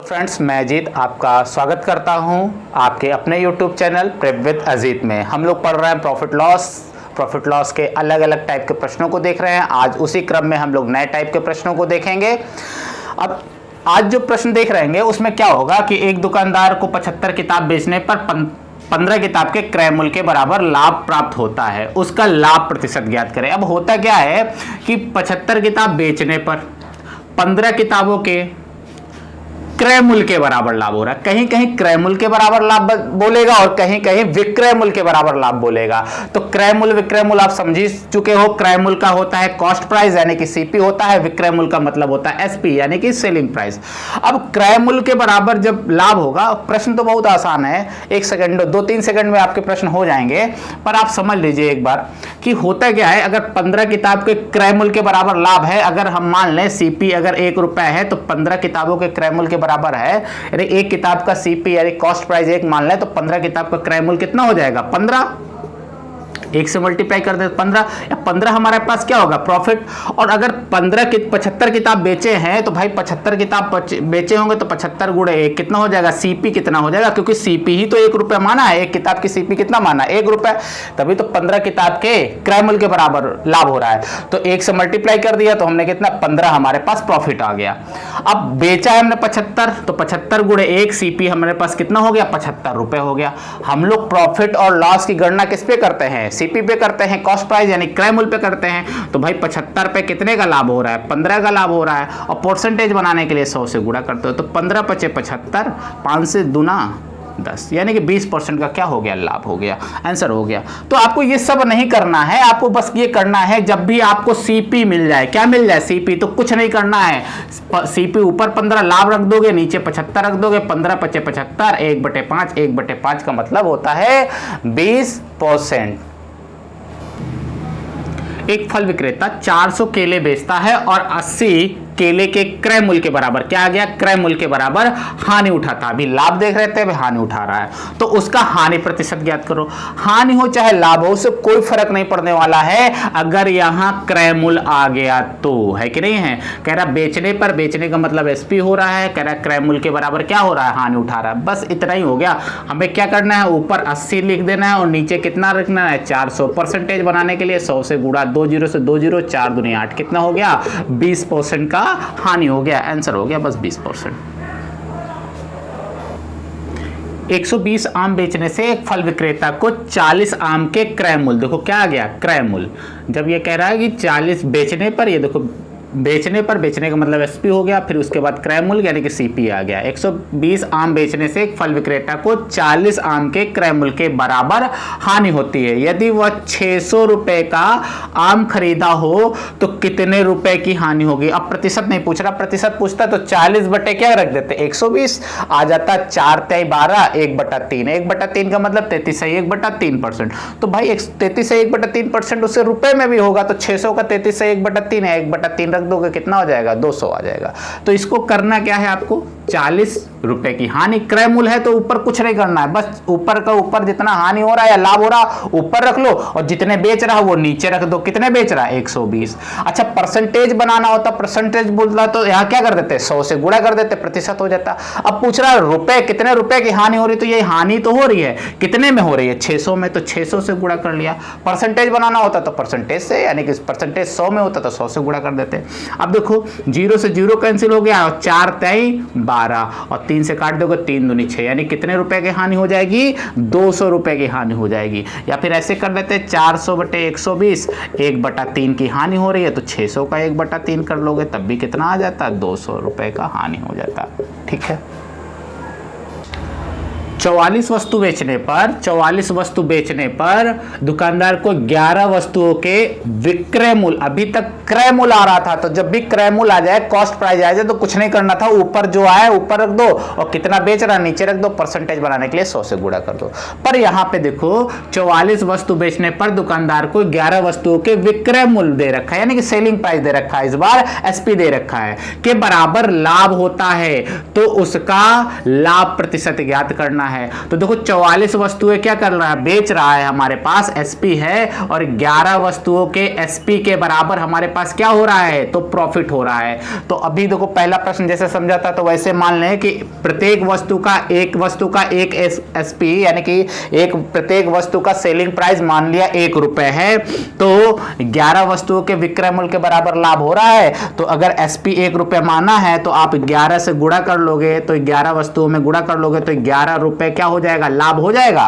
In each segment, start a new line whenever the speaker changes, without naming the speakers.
Friends, मैं अजीत आपका स्वागत करता हूं आपके अपने YouTube channel prep with Ajit में। हम लोग पढ़ रहे हैं प्रॉफिट लॉस के अलग अलग टाइप के प्रश्नों को देख रहे हैं। आज उसी क्रम में हम लोग नए टाइप के प्रश्नों को देखेंगे। अब आज जो प्रश्न देख रहे हैं उसमें क्या होगा कि एक दुकानदार को 75 किताब बेचने पर 15 किताब के क्रय मूल्य के बराबर लाभ प्राप्त होता है। उसका लाभ प्रतिशत ज्ञात करें। अब होता क्या है कि 75 किताब बेचने पर 15 किताबों के क्रय मूल्य के बराबर लाभ हो रहा है। कहीं कहीं क्रय मूल्य के बराबर लाभ बोलेगा और कहीं कहीं विक्रय मूल्य के बराबर लाभ बोलेगा। तो क्रय मूल्य विक्रय मूल्य आप समझ चुके हो। क्रय मूल्य का होता है कॉस्ट प्राइस यानी कि सीपी होता है। विक्रय मूल्य का मतलब होता है एसपी यानी कि सेलिंग प्राइस। अब क्रय मूल्य के बराबर जब लाभ होगा, प्रश्न तो बहुत आसान है, 1 सेकंड 2-3 सेकंड में आपके प्रश्न हो जाएंगे। पर आप समझ लीजिए एक बार कि होता क्या है। अगर 15 किताब के क्रय मूल्य के बराबर लाभ है, अगर हम मान लें सीपी अगर 1 रुपया है तो 15 किताबों के क्रय मूल्य के बराबर है, यानी एक किताब का सीपी यानी कॉस्ट प्राइस 1 मान लें तो 15 किताब का क्रय मूल्य कितना हो जाएगा? 15। 1 से मल्टीप्लाई कर दे 15 या 15 हमारे पास क्या होगा? प्रॉफिट। और अगर 75 किताब बेचे हैं तो भाई 75 किताब बेचे होंगे तो 75 गुणे 1 कितना हो जाएगा? सीपी कितना हो जाएगा? क्योंकि सीपी ही तो 1 रुपया माना है। एक किताब की सीपी कितना माना? 1 रुपया। तभी तो 15 किताब के क्रय मूल्य के बराबर लाभ हो रहा है। तो 1 से मल्टीप्लाई कर दिया तो हमने कितना? 15 हमारे पास प्रॉफिट आ गया। अब बेचा है हमने 75 तो 75 गुणे 1 सीपी हमारे पास कितना हो गया? 75 रुपए हो गया। हम लोग प्रॉफिट और लॉस की गणना किस पे करते हैं? सीपी पे करते हैं, कॉस्ट प्राइस यानी क्रय मूल्य पे करते हैं। तो भाई 75 पे कितने का लाभ हो रहा है? 15 का लाभ हो रहा है। और परसेंटेज बनाने के लिए 100 से गुणा करते हो तो 15 पचे 75, 5 से दूना 10 यानी कि 20% का क्या हो गया? लाभ हो गया। आंसर हो गया। तो आपको ये सब नहीं करना है, आपको बस ये करना है जब भी आपको सीपी मिल जाए, क्या मिल जाए? सीपी, तो कुछ नहीं करना है। सीपी ऊपर 15 लाभ रख दोगे, नीचे 75 रख दोगे। 15 पचे 75, 1/5, 1/5 का मतलब होता है 20%। एक फल विक्रेता 400 केले बेचता है और 80 केले के क्रय मूल्य के बराबर क्या आ गया? क्रय मूल्य के बराबर हानि उठाता। अभी लाभ देख रहे थे, अभी हानि उठा रहा है। तो उसका हानि प्रतिशत ज्ञात करो। हानि हो चाहे लाभ हो, उससे कोई फर्क नहीं पड़ने वाला है अगर यहां क्रय मूल्य आ गया तो, है कि नहीं है? कह रहा बेचने पर, बेचने का मतलब एसपी हो रहा है। कह रहा क्रय मूल्य के बराबर क्या हो रहा है? हानि उठा रहा है। बस इतना ही हो गया। हमें क्या करना है? ऊपर 80 लिख देना है और नीचे कितना रखना है? 400। परसेंटेज बनाने के लिए 100 से गुणा, 2 0 से 2 0, 4 दूनी 8, कितना हो गया? 20% का हानि हो गया। आंसर हो गया बस 20%। 120 आम बेचने से एक फल विक्रेता को 40 आम के क्रय मूल्य, देखो क्या आ गया? क्रय मूल्य। जब ये कह रहा है कि 40 बेचने पर, ये देखो बेचने पर, बेचने का मतलब एसपी हो गया, फिर उसके बाद क्रय मूल्य यानी कि सीपी आ गया। 120 आम बेचने से एक फल विक्रेता को 40 आम के क्रय मूल्य के बराबर हानि होती है। यदि वह 600 रुपए का आम खरीदा हो तो कितने रुपए की हानि होगी? अब प्रतिशत नहीं पूछ रहा, प्रतिशत पूछता तो 40 बटे क्या रख देते? 120 आ जाता। 4 3 12, 1/3। 1/3 का मतलब 33 है 1/3%। तो भाई 33 से 1/3% उससे रुपए में भी होगा तो 600 का 33 से 1/3 है, 1/3 दोगे कितना हो जाएगा? 200 आ जाएगा। तो इसको करना क्या है आपको? 40 रुपए की हानि। क्रय मूल्य है तो ऊपर कुछ नहीं करना है, बस ऊपर का ऊपर जितना हानि हो रहा है या लाभ हो रहा ऊपर रख लो और जितने बेच रहा है वो नीचे रख दो। कितने बेच रहा है? 120। अच्छा, परसेंटेज बनाना होता, परसेंटेज बोलता तो यहां क्या कर देते? 100 से गुणा कर देते, प्रतिशत हो जाता। अब पूछ रहा है रुपए, कितने रुपए की हानि हो रही? तो ये हानि तो हो रही है, कितने में हो रही है? 600 में, तो 600 से गुणा कर लिया। परसेंटेज बनाना होता तो परसेंटेज से, यानी कि परसेंटेज 100 में होता तो 100 से गुणा कर देते। अब देखो 0 से 0 कैंसिल हो गया और 4 3 12 और 3 से काट दोगे 3 दूनी 6, यानी कितने रुपए की हानि हो जाएगी? 200 रुपए की हानि हो जाएगी। या फिर ऐसे कर लेते 400 बटे 120, 1/3 की हानि हो रही है तो 600 का 1/3 कर लोगे तब भी कितना आ जाता? 200 रुपए का हानि हो जाता। ठीक है। 44 वस्तु बेचने पर दुकानदार को 11 वस्तुओं के विक्रय मूल्य, अभी तक क्रय मूल्य आ रहा था, तो जब भी क्रय मूल्य आ जाए, कॉस्ट प्राइस आ जाए तो कुछ नहीं करना था, ऊपर जो आए ऊपर रख दो और कितना बेच रहा नीचे रख दो। परसेंटेज बनाने के लिए 100 से गुणा कर दो। पर यहां पे देखो 44 वस्तु बेचने पर दुकानदार को 11 वस्तुओं के विक्रय मूल्य दे रखा है, यानी कि सेलिंग प्राइस दे रखा है, इस बार एसपी दे रखा है, के बराबर लाभ होता है तो उसका लाभ प्रतिशत ज्ञात करना है। है। तो देखो 44 वस्तुएं क्या कर रहा है, बेच रहा है, हमारे पास एसपी है और 11 वस्तुओं के एसपी के बराबर हमारे पास क्या हो रहा है, तो प्रॉफिट हो रहा है। तो अभी देखो पहला प्रश्न जैसे समझा था, तो वैसे मान लें कि प्रत्येक वस्तु का एक एसपी यानी कि प्रत्येक वस्तु का सेलिंग प्राइस मान लिया 1 रुपए है, तो 11 वस्तुओं के विक्रय मूल्य के बराबर लाभ हो रहा है। तो अगर एसपी 1 रुपए माना है तो आप 11 से गुणा कर लोगे, तो 11 वस्तुओं में गुणा कर लोगे तो 11 रुपए क्या हो जाएगा, लाभ हो जाएगा।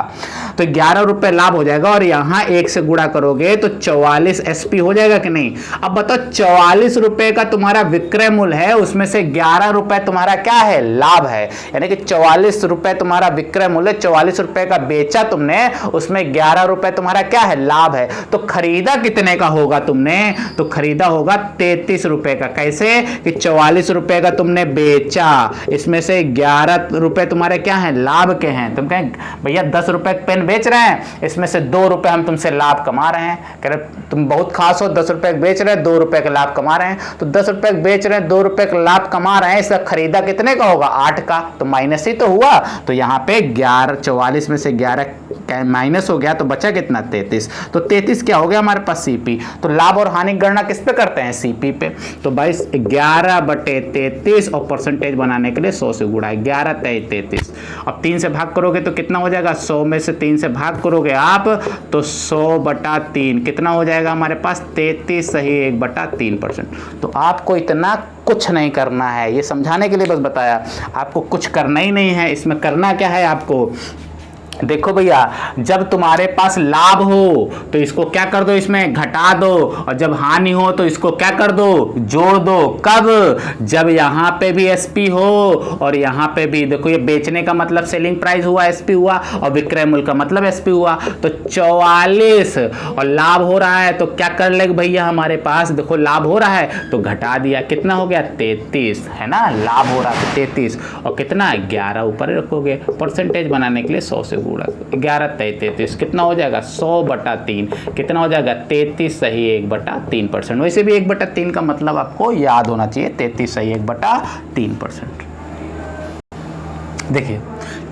तो 11 रुपए लाभ हो जाएगा और यहां 1 से गुणा करोगे तो 44 एसपी हो जाएगा कि नहीं। अब बताओ 44 रुपए का तुम्हारा विक्रय मूल्य है, उसमें से 11 रुपए तुम्हारा क्या है, लाभ है। यानी कि 44 रुपए तुम्हारा विक्रय मूल्य, 44 रुपए का बेचा तुमने, उसमें 11 रुपए तुम्हारा क्या है, लाभ है। तो खरीदा कितने का होगा तुमने, तो खरीदा होगा 33 रुपए का। कैसे कि 44 रुपए का तुमने बेचा, इसमें से 11 रुपए तुम्हारे क्या है, लाभ के हैं। तुम कहें भैया 10 रुपए पेन बेच रहे हैं, इसमें से 2 रुपए हम तुमसे लाभ कमा रहे हैं। कह रहे तुम बहुत खास हो, 10 रुपए बेच रहे हैं, 2 रुपए का लाभ कमा रहे हैं। तो 10 रुपए बेच रहे हैं, 2 रुपए का लाभ कमा रहे हैं, इसका खरीदा कितने का होगा, 8 का। तो माइनस ही तो हुआ। तो यहाँ पे 44 में से 11 माइनस हो गया, तो बचा कितना, 33। तो 33 क्या हो गया हमारे पास, सीपी। तो लाभ और हानि गणना किस पे करते हैं, सीपी पे। तो भाई 11/33 और परसेंटेज बनाने के लिए 100 से गुणा, 11 × 33। अब 3 से भाग करोगे तो कितना हो जाएगा, 100 में से 3 से भाग करोगे आप तो 100/3 कितना हो जाएगा हमारे पास, 33 सही 1/3%। तो आपको इतना कुछ नहीं करना है, ये समझाने के लिए बस बताया, आपको कुछ करना ही नहीं है। इसमें करना क्या है आपको, देखो भैया जब तुम्हारे पास लाभ हो तो इसको क्या कर दो, इसमें घटा दो, और जब हानि हो तो इसको क्या कर दो, जोड़ दो। कब, जब यहाँ पे भी एसपी हो और यहाँ पे भी, देखो ये बेचने का मतलब सेलिंग प्राइस हुआ, एसपी हुआ, और विक्रय मूल्य का मतलब एसपी हुआ। तो 44 और लाभ हो रहा है, तो क्या कर लेंगे भैया, हमारे पास देखो लाभ हो रहा है तो घटा दिया, कितना हो गया, 33 है ना, लाभ हो रहा है 33 और कितना 11 ऊपर रखोगे, परसेंटेज बनाने के लिए 100 से 11 × 33 कितना हो जाएगा, 100/3 कितना हो जाएगा, 33 सही 1/3%। वैसे भी 1/3 का मतलब आपको याद होना चाहिए, 33 सही 1/3%। देखिए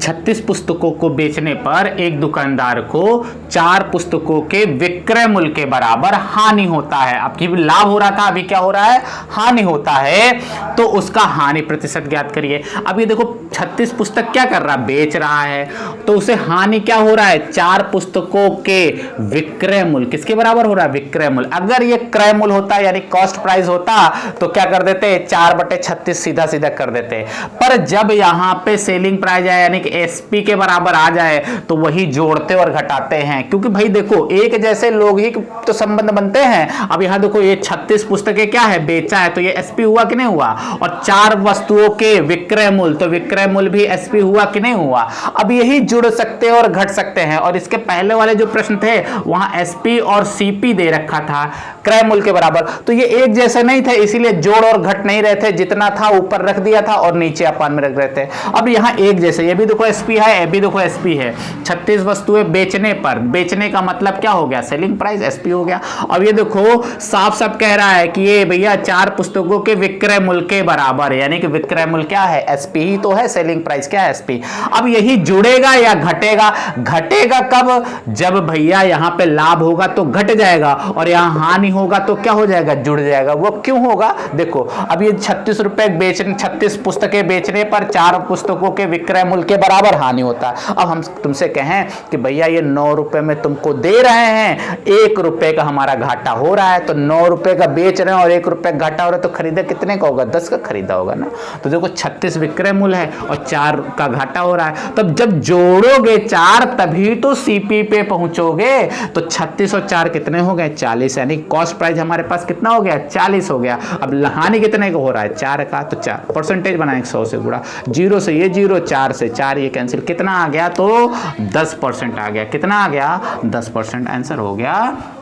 36 पुस्तकों को बेचने पर एक दुकानदार को 4 पुस्तकों के विक्रय मूल्य के बराबर हानि होता है। अब की लाभ हो रहा था, अभी क्या हो रहा है, हानि होता है। तो उसका हानि प्रतिशत ज्ञात करिए। अब ये देखो 36 पुस्तक क्या कर रहा है, बेच रहा है, तो उसे हानि क्या हो रहा है, 4 पुस्तकों के विक्रय मूल्य किसके बराबर हो रहा है, विक्रय मूल्य। अगर ये क्रय मूल्य होता यानी कॉस्ट प्राइस होता तो क्या कर देते, 4/36 सीधा सीधा कर देते। पर जब यहां पे सेलिंग प्राइस आया यानी कि एसपी के बराबर आ जाए तो वही जोड़ते और घटाते हैं, क्योंकि भाई देखो एक जैसे लोग ही तो संबंध बनते हैं। अब यहां देखो ये 36 पुस्तकें क्या है, बेचा है, तो ये एसपी हुआ कि नहीं हुआ, और 4 वस्तुओं के विक्रय मूल्य, तो विक्रय मूल्य भी एसपी हुआ कि नहीं हुआ। अब यही जुड़ सकते और घट सकते हैं। और इसके पहले वाले जो प्रश्न थे वहां एसपी और सीपी दे रखा था क्रय मूल्य के बराबर, तो ये एक जैसे नहीं थे, इसीलिए जोड़ और घट नहीं रहे थे, जितना था ऊपर रख दिया था और नीचे अपान में रख रहे थे। अब यहां एक जैसे, ये भी देखो एसपी है, ये भी देखो एसपी है। 36 वस्तुएं बेचने पर, बेचने का मतलब क्या हो गया, सेलिंग प्राइस एसपी हो गया। अब ये देखो साफ साफ कह रहा है कि ये भैया 4 पुस्तकों के विक्रय मूल्य के बराबर है, यानी कि विक्रय मूल्य क्या है, एसपी ही तो है, सेलिंग प्राइस क्या है, एसपी। अब यही जुड़ेगा या घटेगा, घटेगा कब, जब भैया यहां पे लाभ होगा तो घट जाएगा और यहां हानि होगा तो क्या हो जाएगा, जुड़ जाएगा। वो क्यों होगा, देखो अब ये 36 रुपए बेचने, 36 पुस्तकें बेचने पर 4 पुस्तकों के विक्रय मूल्य के बराबर हानि होता है। अब हम तुमसे कहें कि भैया ये 9 रुपए में तुमको दे रहे हैं, 1 रुपए का हमारा घाटा हो रहा है, तो 9 रुपए का बेच रहे हैं और 1 रुपए घाटा हो रहा है, तो खरीदा कितने का होगा, 10 का खरीदा होगा ना। तो देखो 36 विक्रय मूल्य है और 4 का घाटा हो रहा है, तब जब जोड़ोगे 4 तभी तो सीपी पे पहुंचोगे। तो 36 और 4 कितने हो गए, 40, यानी कॉस्ट प्राइस हमारे पास कितना हो गया, 40 हो गया। अब हानि कितने का हो रहा है, 4 का, तो 4 परसेंटेज बनाएंगे 100 से गुणा, 0 से ये 0, 4 से 4 ये कैंसिल, कितना आ गया, तो 10% आ गया। कितना आ गया, 10%, आंसर हो गया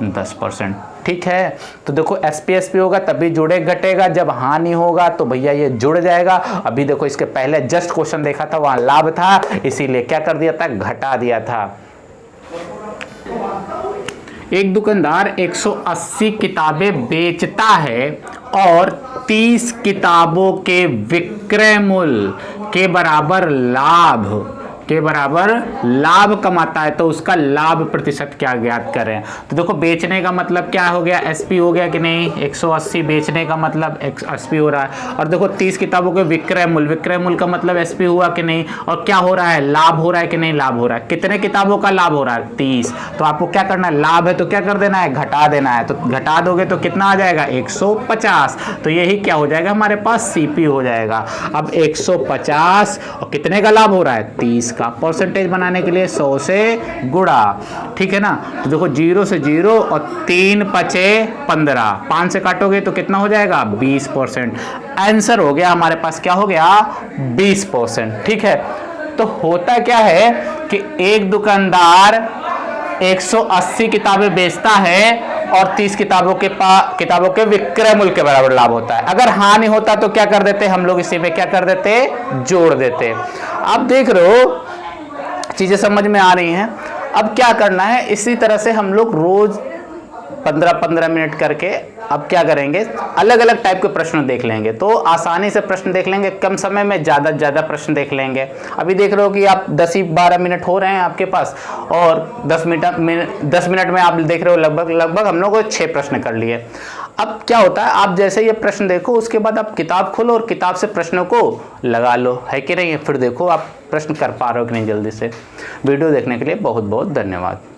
10%। ठीक है, तो देखो एसपी होगा तभी जुड़े घटेगा, जब हानि होगा तो भैया ये जुड़ जाएगा। अभी देखो इसके पहले जस्ट क्वेश्चन देखा था, वहां लाभ था, इसीलिए क्या कर दिया था, घटा दिया था। एक दुकानदार 180 किताबें बेचता है और 30 किताबों के विक्रय मूल्य के बराबर लाभ के बराबर लाभ कमाता है तो उसका लाभ प्रतिशत क्या ज्ञात करें। तो देखो बेचने का मतलब क्या हो गया, एसपी हो गया कि नहीं, 180 बेचने का मतलब एसपी हो रहा है। और देखो 30 किताबों के विक्रय मूल्य का मतलब एसपी हुआ कि नहीं, और क्या हो रहा है, लाभ हो रहा है कि नहीं, लाभ हो रहा है। कितने किताबों का लाभ हो रहा है, 30। तो आपको क्या करना है, लाभ है तो क्या कर देना है, घटा देना है। तो घटा दोगे तो कितना आ जाएगा, 150। तो यही क्या हो जाएगा हमारे पास, सीपी हो जाएगा। अब 150 और कितने का लाभ हो रहा है, 30 का। परसेंटेज बनाने के लिए 100 से गुणा, ठीक है ना। तो देखो 0 से 0 और 3 पचे 15, 5 से काटोगे तो कितना हो जाएगा, 20%। आंसर हो गया हमारे पास, क्या हो गया, 20%। ठीक है। तो होता क्या है कि एक दुकानदार 180 किताबें बेचता है और 30 किताबों के विक्रय मूल्य के बराबर लाभ होता है। अगर हानि होता तो क्या कर देते हम लोग, इसी में क्या कर देते, जोड़ देते। अब देख रहे हो चीजें समझ में आ रही हैं। अब क्या करना है, इसी तरह से हम लोग रोज 15-15 मिनट करके अब क्या करेंगे, अलग अलग टाइप के प्रश्न देख लेंगे। तो आसानी से प्रश्न देख लेंगे, कम समय में ज़्यादा प्रश्न देख लेंगे। अभी देख रहे हो कि आप 10-12 मिनट हो रहे हैं आपके पास, और 10 मिनट में आप देख रहे हो लगभग हम लोग 6 प्रश्न कर लिए। अब क्या होता है, आप जैसे ये प्रश्न देखो उसके बाद आप किताब खोलो और किताब से प्रश्नों को लगा लो, है कि नहीं। फिर देखो आप प्रश्न कर पा रहे हो कि नहीं जल्दी से। वीडियो देखने के लिए बहुत बहुत धन्यवाद।